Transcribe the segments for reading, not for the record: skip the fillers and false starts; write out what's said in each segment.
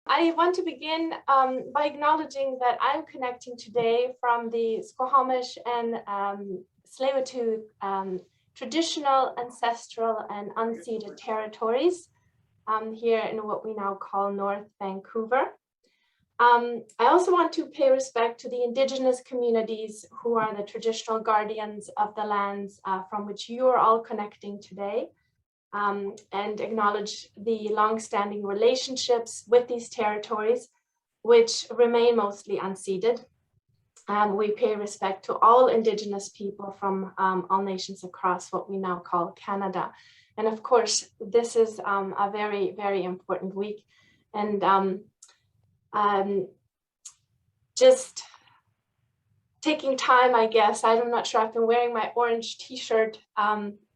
I want to begin by acknowledging that I'm connecting today from the Squamish and Tsleil-Waututh traditional, ancestral, and unceded territories here in what we now call North Vancouver. I also want to pay respect to the Indigenous communities who are the traditional guardians of the lands from which you are all connecting today. And acknowledge the long-standing relationships with these territories, which remain mostly unceded. We pay respect to all Indigenous people from all nations across what we now call Canada. And of course, this is a very, very important week. And just taking time, I guess, I'm not sure, I've been wearing my orange t-shirt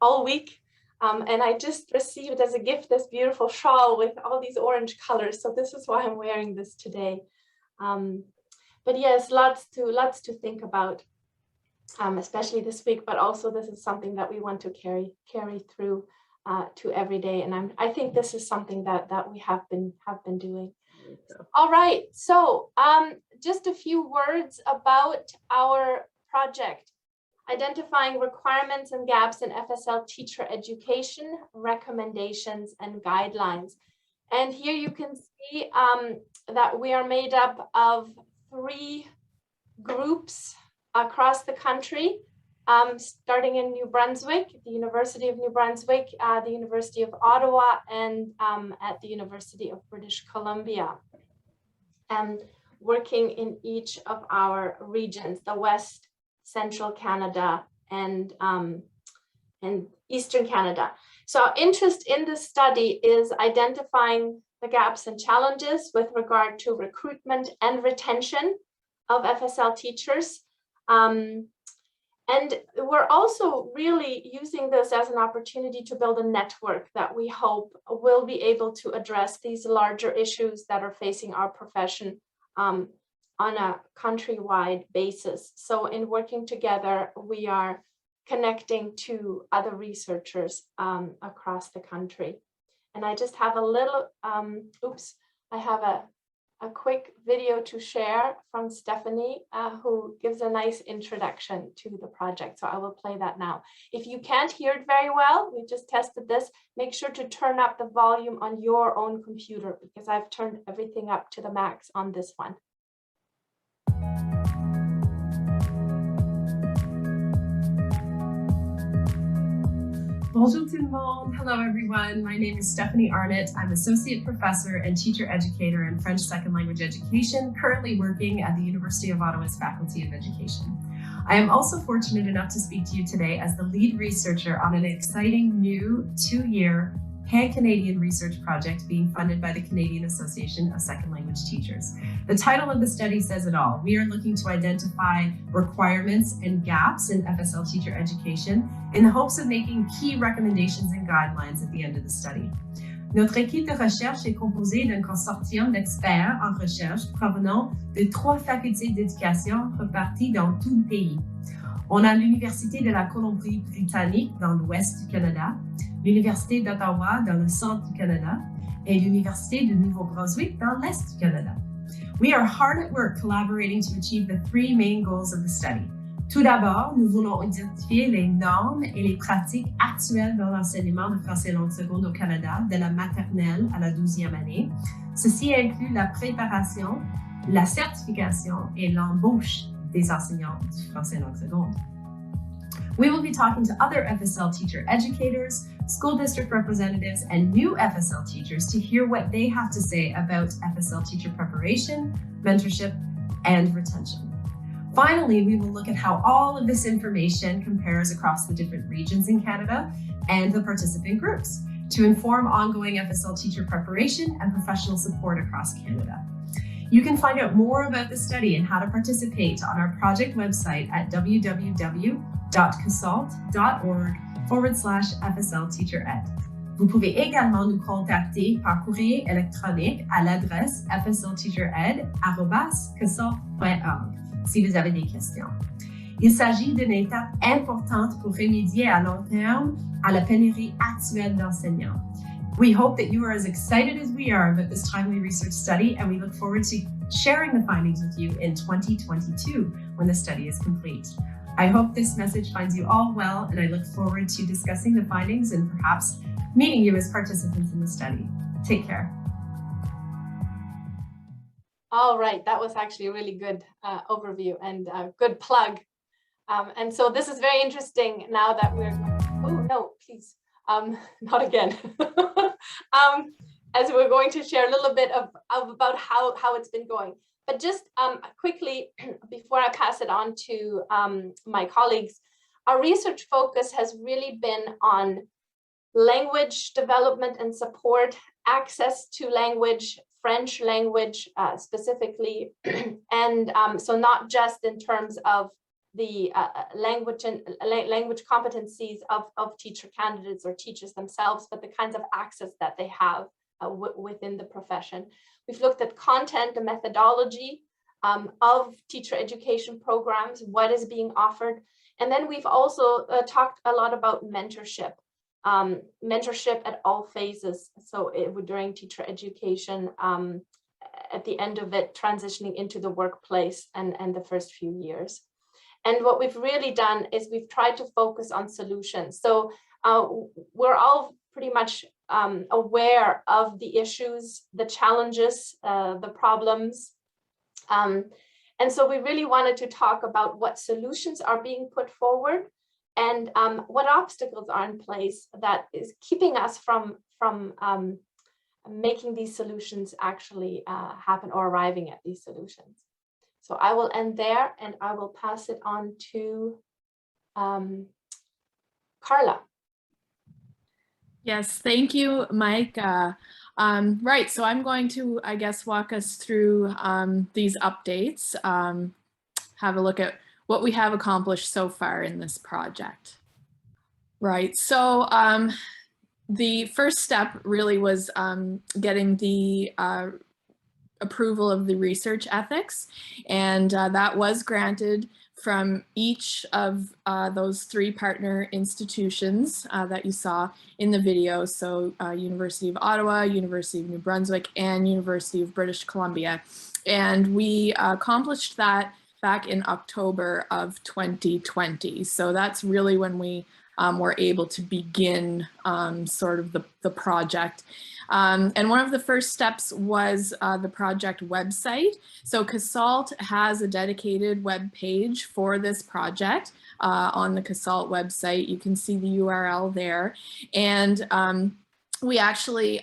all week. And I just received as a gift this beautiful shawl with all these orange colors. So this is why I'm wearing this today. But yes, lots to think about, especially this week, but also this is something that we want to carry through to every day. And I think this is something that we have been doing. All right, so just a few words about our project. Identifying requirements and gaps in FSL teacher education, recommendations, and guidelines. And here you can see that we are made up of 3 groups across the country, starting in New Brunswick, the University of New Brunswick, the University of Ottawa, and at the University of British Columbia. And working in each of our regions, the West, Central Canada, and Eastern Canada. So our interest in this study is identifying the gaps and challenges with regard to recruitment and retention of FSL teachers. And we're also really using this as an opportunity to build a network that we hope will be able to address these larger issues that are facing our profession on a countrywide basis. So in working together, we are connecting to other researchers across the country. And I just have a little, I have a quick video to share from Stephanie, who gives a nice introduction to the project. So I will play that now. If you can't hear it very well, we just tested this, make sure to turn up the volume on your own computer because I've turned everything up to the max on this one. Bonjour tout le monde. Hello everyone. My name is Stephanie Arnott. I'm Associate Professor and Teacher Educator in French Second Language Education, currently working at the University of Ottawa's Faculty of Education. I am also fortunate enough to speak to you today as the lead researcher on an exciting new 2-year pan-Canadian research project being funded by the Canadian Association of Second Language Teachers. The title of the study says it all. We are looking to identify requirements and gaps in FSL teacher education in the hopes of making key recommendations and guidelines at the end of the study. Notre équipe de recherche est composée d'un consortium d'experts en recherche provenant de 3 facultés d'éducation reparties dans tout le pays. On a l'Université de la Colombie-Britannique dans l'ouest du Canada, l'Université d'Ottawa dans le centre du Canada, et l'Université de Nouveau-Brunswick dans l'est du Canada. We are hard at work collaborating to achieve the 3 main goals of the study. Tout d'abord, nous voulons identifier les normes et les pratiques actuelles dans l'enseignement de français langue seconde au Canada, de la maternelle à la 12e année. Ceci inclut la préparation, la certification et l'embauche des enseignants du français langue seconde. We will be talking to other FSL teacher educators, school district representatives, and new FSL teachers to hear what they have to say about FSL teacher preparation, mentorship, and retention. Finally, we will look at how all of this information compares across the different regions in Canada and the participant groups to inform ongoing FSL teacher preparation and professional support across Canada. You can find out more about the study and how to participate on our project website at www.casalt.org/FSL Teacher Ed. Vous pouvez également nous contacter par courrier électronique à l'adresse fslteachered@casalt.org si vous avez des questions. Il s'agit d'une étape importante pour remédier à long terme à la pénurie actuelle d'enseignants. We hope that you are as excited as we are about this timely research study, and we look forward to sharing the findings with you in 2022 when the study is complete. I hope this message finds you all well, and I look forward to discussing the findings and perhaps meeting you as participants in the study. Take care. All right, that was actually a really good overview and a good plug. And so this is very interesting now that we're, oh no, please, not again. As we're going to share a little bit of about how it's been going. But just quickly, before I pass it on to my colleagues, our research focus has really been on language development and support, access to language, French language specifically, and so not just in terms of the language and language competencies of teacher candidates or teachers themselves, but the kinds of access that they have within the profession. We've looked at content and methodology of teacher education programs, what is being offered, and then we've also talked a lot about mentorship. Mentorship at all phases. So during teacher education, at the end of it, transitioning into the workplace and the first few years. And what we've really done is we've tried to focus on solutions. So we're all pretty much aware of the issues, the challenges, the problems. And so we really wanted to talk about what solutions are being put forward and what obstacles are in place that is keeping us from making these solutions actually happen or arriving at these solutions. So I will end there and I will pass it on to Karla. Yes, thank you, Meike. Right, so I'm going to, I guess, walk us through these updates, have a look at what we have accomplished so far in this project. Right, so the first step really was getting the approval of the research ethics, and that was granted from each of those 3 partner institutions that you saw in the video. So University of Ottawa, University of New Brunswick, and University of British Columbia. And we accomplished that back in October of 2020. So that's really when we were able to begin sort of the project. And one of the first steps was the project website. So CASLT has a dedicated web page for this project on the CASLT website. You can see the URL there. And we actually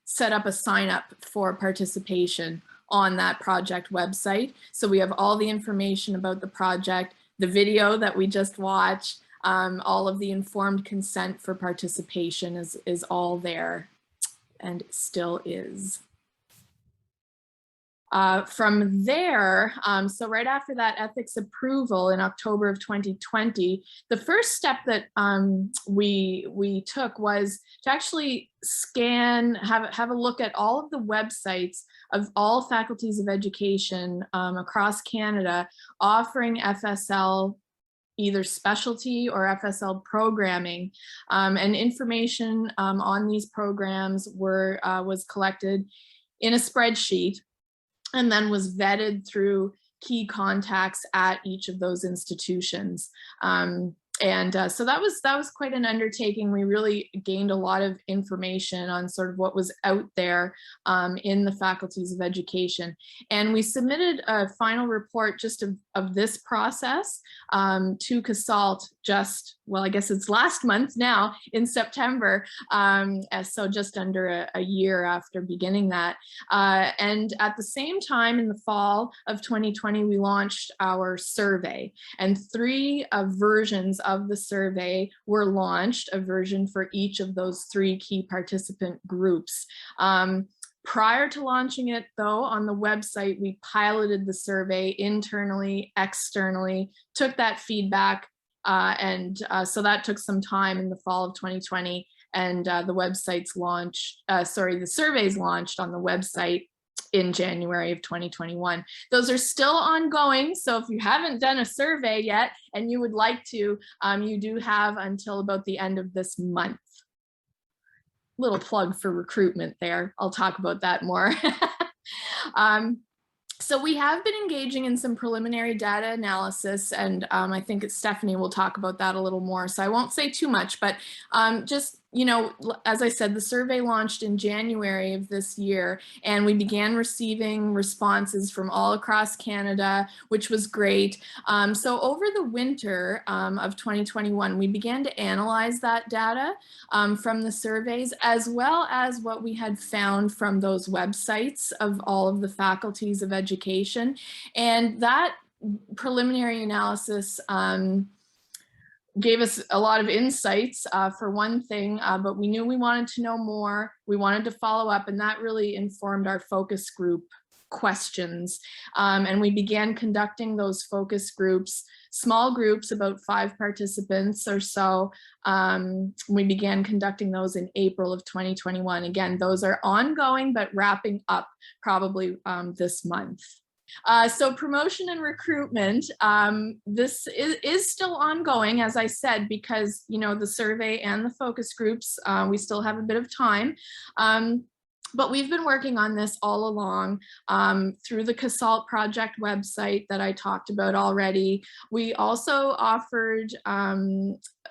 set up a sign up for participation on that project website. So we have all the information about the project, the video that we just watched, all of the informed consent for participation is all there. And still is. From there, so right after that ethics approval in October of 2020, the first step that we took was to actually scan, have a look at all of the websites of all faculties of education across Canada offering FSL either specialty or FSL programming, and information on these programs was collected in a spreadsheet and then was vetted through key contacts at each of those institutions. So that was quite an undertaking. We really gained a lot of information on sort of what was out there in the faculties of education. And we submitted a final report just of this process to CASLT just, well, I guess it's last month now in September. So just under a year after beginning that. And at the same time in the fall of 2020, we launched our survey, and 3 versions of the survey were launched, a version for each of those 3 key participant groups. Prior to launching it, though, on the website, we piloted the survey internally, externally, took that feedback, so that took some time in the fall of 2020, and the surveys launched on the website in January of 2021. Those are still ongoing, so if you haven't done a survey yet and you would like to, you do have until about the end of this month. little plug for recruitment there. I'll talk about that more. So we have been engaging in some preliminary data analysis, and I think Stephanie will talk about that a little more, so I won't say too much, but just, you know, as I said, the survey launched in January of this year, and we began receiving responses from all across Canada, which was great. So over the winter of 2021, we began to analyze that data from the surveys, as well as what we had found from those websites of all of the faculties of education. And that preliminary analysis gave us a lot of insights for one thing, but we knew we wanted to know more. We wanted to follow up, and that really informed our focus group questions. And we began conducting those focus groups, small groups, about 5 participants or so. We began conducting those in April of 2021. Again, those are ongoing, but wrapping up probably this month. So promotion and recruitment, this is still ongoing, as I said, because, you know, the survey and the focus groups, we still have a bit of time. But we've been working on this all along through the CASLT project website that I talked about already. We also offered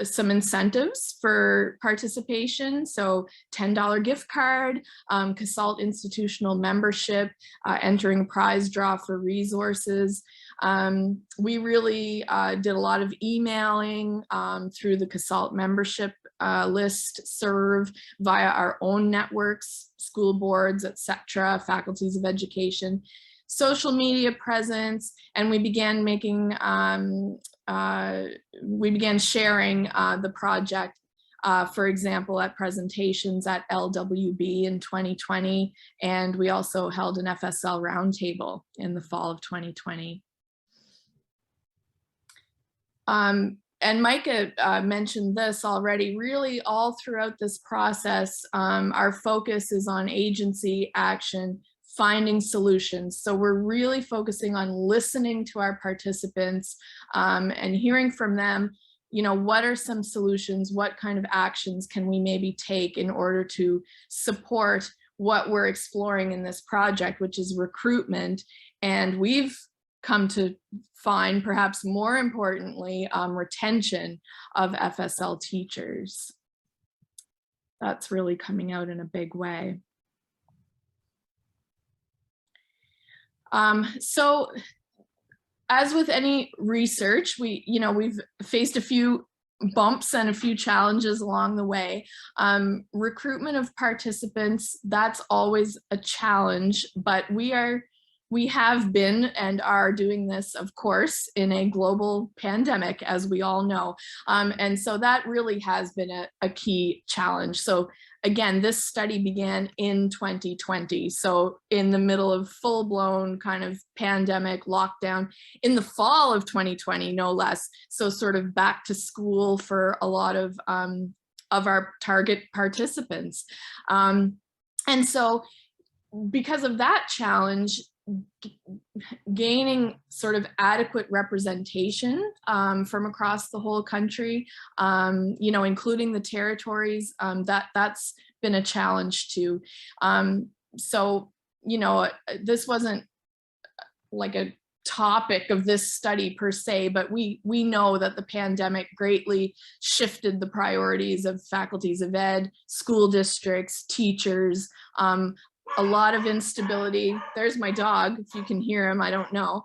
some incentives for participation. So $10 gift card, CASLT institutional membership, entering a prize draw for resources. We really did a lot of emailing through the CASLT membership list serve via our own networks, school boards, etc., faculties of education, social media presence, and we began making, we began sharing the project, for example, at presentations at LWB in 2020, and we also held an FSL roundtable in the fall of 2020. And Meike mentioned this already. Really, all throughout this process, our focus is on agency, action, finding solutions. So we're really focusing on listening to our participants and hearing from them, you know, what are some solutions, what kind of actions can we maybe take in order to support what we're exploring in this project, which is recruitment. And we've come to find, perhaps more importantly, retention of FSL teachers. That's really coming out in a big way. So as with any research, we've faced a few bumps and a few challenges along the way. Recruitment of participants, that's always a challenge, but we have been and are doing this, of course, in a global pandemic, as we all know. And so that really has been a key challenge. So again, this study began in 2020. So in the middle of full-blown kind of pandemic lockdown in the fall of 2020, no less. So sort of back to school for a lot of our target participants. And so because of that challenge, gaining sort of adequate representation from across the whole country, including the territories, that's been a challenge too. So, this wasn't like a topic of this study per se, but we know that the pandemic greatly shifted the priorities of faculties of ed, school districts, teachers, a lot of instability. There's my dog, if you can hear him, I don't know.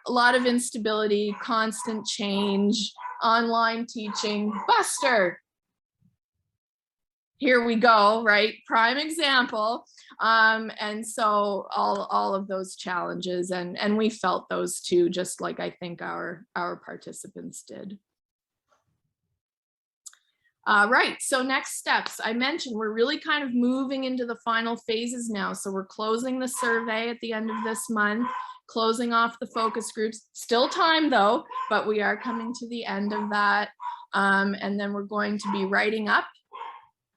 A lot of instability, constant change, online teaching. Buster! Here we go, right? Prime example. And so all of those challenges, and we felt those too, just like I think our participants did. Right, so next steps. I mentioned we're really kind of moving into the final phases now. So we're closing the survey at the end of this month, closing off the focus groups. Still time though, but we are coming to the end of that. And then we're going to be writing up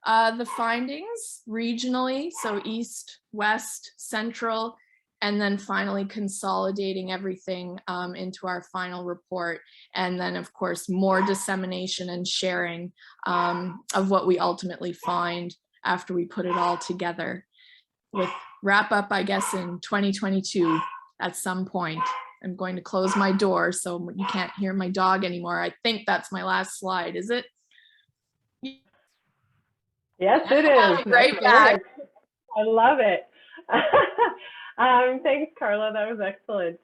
the findings regionally, so East, West, Central, and then finally consolidating everything into our final report. And then of course, more dissemination and sharing of what we ultimately find after we put it all together. With wrap up, I guess, in 2022 at some point. I'm going to close my door so you can't hear my dog anymore. I think that's my last slide, is it? Yes, it is. Right back. I love it. Thanks, Karla. That was excellent.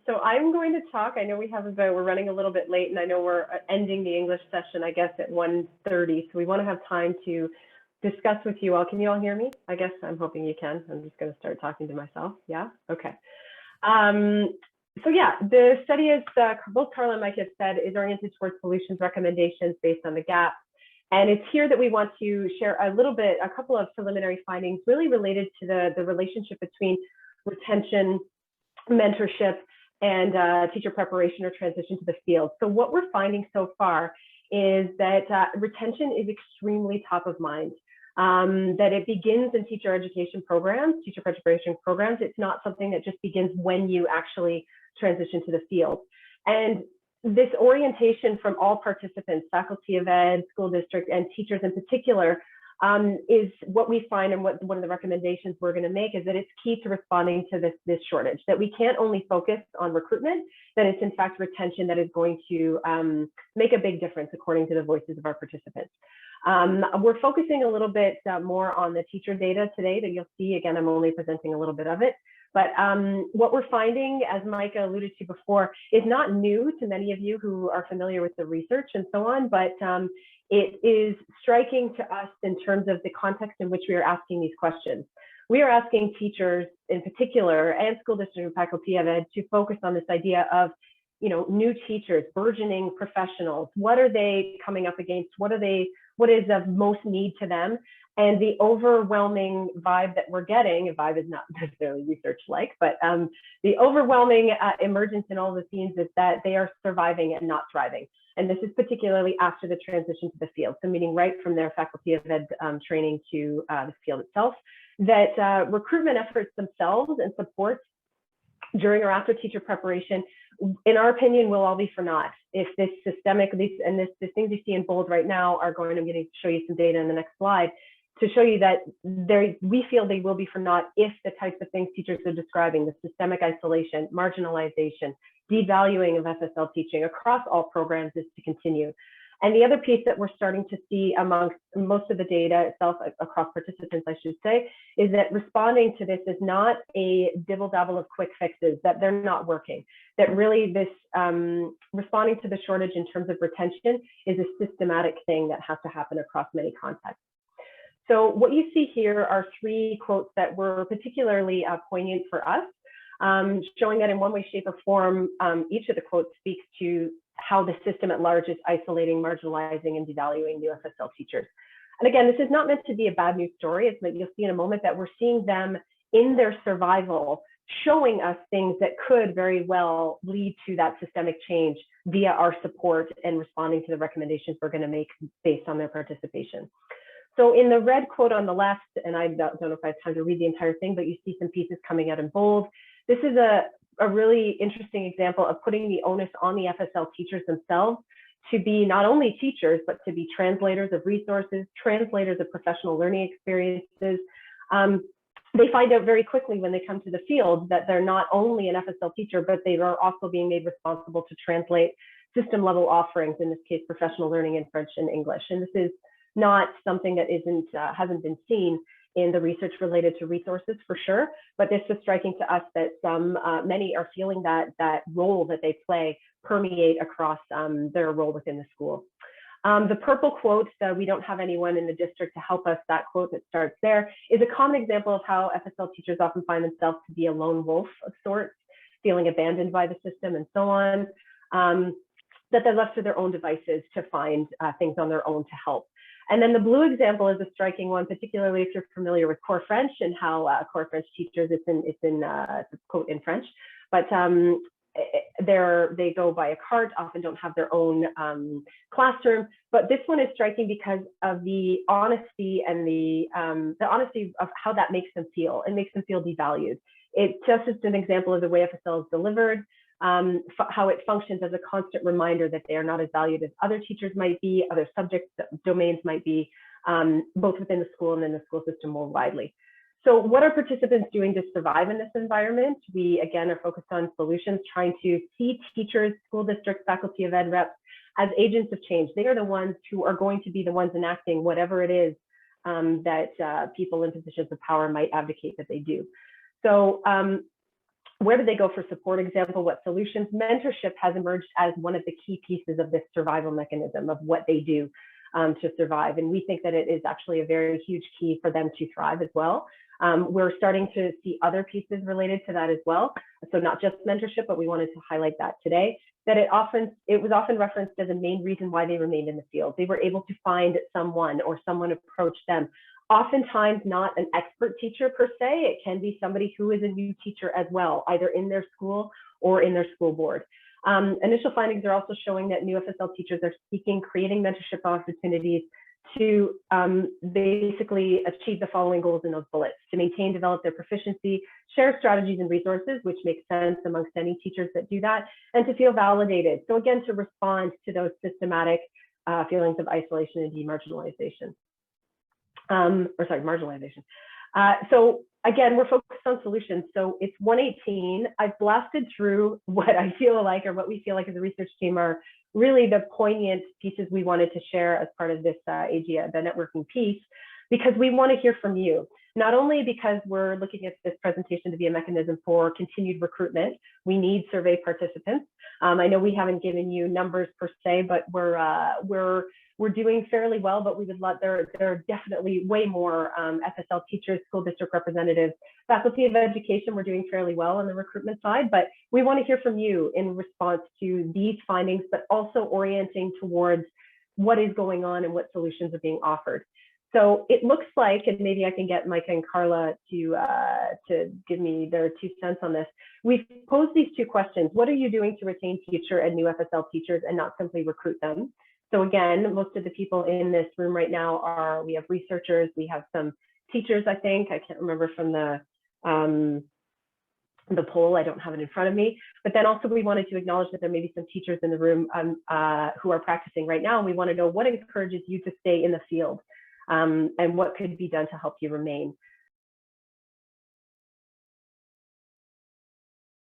So I'm going to talk. I know we're running a little bit late, and I know we're ending the English session, I guess, at 1:30. So we want to have time to discuss with you all. Can you all hear me? I guess I'm hoping you can. I'm just going to start talking to myself. Yeah. Okay. So yeah, the study, as both Karla and Meike have said, is oriented towards solutions recommendations based on the gap. And it's here that we want to share a couple of preliminary findings really related to the relationship between retention, mentorship, and teacher preparation or transition to the field. So what we're finding so far is that retention is extremely top of mind, that it begins in teacher education programs, teacher preparation programs. It's not something that just begins when you actually transition to the field. And this orientation from all participants, faculty of ed, school district, and teachers in particular, is what we find, and what one of the recommendations we're going to make is that it's key to responding to this shortage, that we can't only focus on recruitment, that it's in fact retention that is going to make a big difference according to the voices of our participants. We're focusing a little bit more on the teacher data today that you'll see. Again, I'm only presenting a little bit of it. But what we're finding, as Meike alluded to before, is not new to many of you who are familiar with the research and so on, but it is striking to us in terms of the context in which we are asking these questions. We are asking teachers in particular and school district and faculty of ed to focus on this idea of, new teachers, burgeoning professionals. What are they coming up against? What is of most need to them? And the overwhelming vibe that we're getting, a vibe is not necessarily research-like, but the overwhelming emergence in all the themes is that they are surviving and not thriving. And this is particularly after the transition to the field. So meaning right from their faculty of ed training to the field itself, that recruitment efforts themselves and supports during or after teacher preparation, in our opinion, will all be for naught. If this systemic, the things you see in bold right now are going, I'm going to show you some data in the next slide, to show you that we feel they will be for naught if the types of things teachers are describing, the systemic isolation, marginalization, devaluing of FSL teaching across all programs, is to continue. And the other piece that we're starting to see amongst most of the data itself, across participants, I should say, is that responding to this is not a dibble-dabble of quick fixes, that they're not working, that really this responding to the shortage in terms of retention is a systematic thing that has to happen across many contexts. So what you see here are three quotes that were particularly poignant for us, showing that in one way, shape, or form, each of the quotes speaks to how the system at large is isolating, marginalizing, and devaluing new FSL teachers. And again, this is not meant to be a bad news story. It's that you'll see in a moment that we're seeing them in their survival, showing us things that could very well lead to that systemic change via our support and responding to the recommendations we're going to make based on their participation. So in the red quote on the left, and I don't know if I have time to read the entire thing, but you see some pieces coming out in bold. This is a really interesting example of putting the onus on the FSL teachers themselves to be not only teachers, but to be translators of resources, translators of professional learning experiences. They find out very quickly when they come to the field that they're not only an FSL teacher, but they are also being made responsible to translate system level offerings, in this case, professional learning in French and English. And this is not something that hasn't been seen in the research related to resources, for sure, but this is striking to us that many are feeling that role that they play permeate across their role within the school. The purple quote, we don't have anyone in the district to help us, that quote that starts there, is a common example of how FSL teachers often find themselves to be a lone wolf of sorts, feeling abandoned by the system and so on, that they're left to their own devices to find things on their own to help. And then the blue example is a striking one, particularly if you're familiar with core French and how core French teachers, it's a quote in French, but they go by a cart, often don't have their own classroom. But this one is striking because of the honesty and the honesty of how that makes them feel. It makes them feel devalued. It just is an example of the way FSL is delivered, how it functions as a constant reminder that they are not as valued as other teachers might be, other subject domains might be, both within the school and in the school system more widely. So what are participants doing to survive in this environment? We, again, are focused on solutions, trying to see teachers, school districts, faculty of ed reps as agents of change. They are the ones who are going to be the ones enacting whatever it is that people in positions of power might advocate that they do. So where do they go for support? Example, what solutions? Mentorship has emerged as one of the key pieces of this survival mechanism of what they do to survive. And we think that it is actually a very huge key for them to thrive as well. We're starting to see other pieces related to that as well. So not just mentorship, but we wanted to highlight that today, that it was often referenced as a main reason why they remained in the field. They were able to find someone or someone approached them. Oftentimes not an expert teacher per se, it can be somebody who is a new teacher as well, either in their school or in their school board. Initial findings are also showing that new FSL teachers are seeking creating mentorship opportunities to basically achieve the following goals in those bullets: to maintain, develop their proficiency, share strategies and resources, which makes sense amongst any teachers that do that, and to feel validated. So again, to respond to those systematic feelings of isolation and demarginalization. Marginalization. So again, we're focused on solutions. So it's 118. I've blasted through what I feel like, or what we feel like as a research team, are really the poignant pieces we wanted to share as part of this AGA, the networking piece, because we want to hear from you. Not only because we're looking at this presentation to be a mechanism for continued recruitment, we need survey participants. I know we haven't given you numbers per se, but we're doing fairly well, but we would love, there are definitely way more FSL teachers, school district representatives, faculty of education. We're doing fairly well on the recruitment side, but we want to hear from you in response to these findings, but also orienting towards what is going on and what solutions are being offered. So it looks like, and maybe I can get Meike and Karla to give me their 2 cents on this. We've posed these 2 questions. What are you doing to retain teacher and new FSL teachers and not simply recruit them? So again, most of the people in this room right now we have researchers, we have some teachers, I think. I can't remember from the poll, I don't have it in front of me. But then also we wanted to acknowledge that there may be some teachers in the room who are practicing right now, and we want to know what encourages you to stay in the field. And what could be done to help you remain.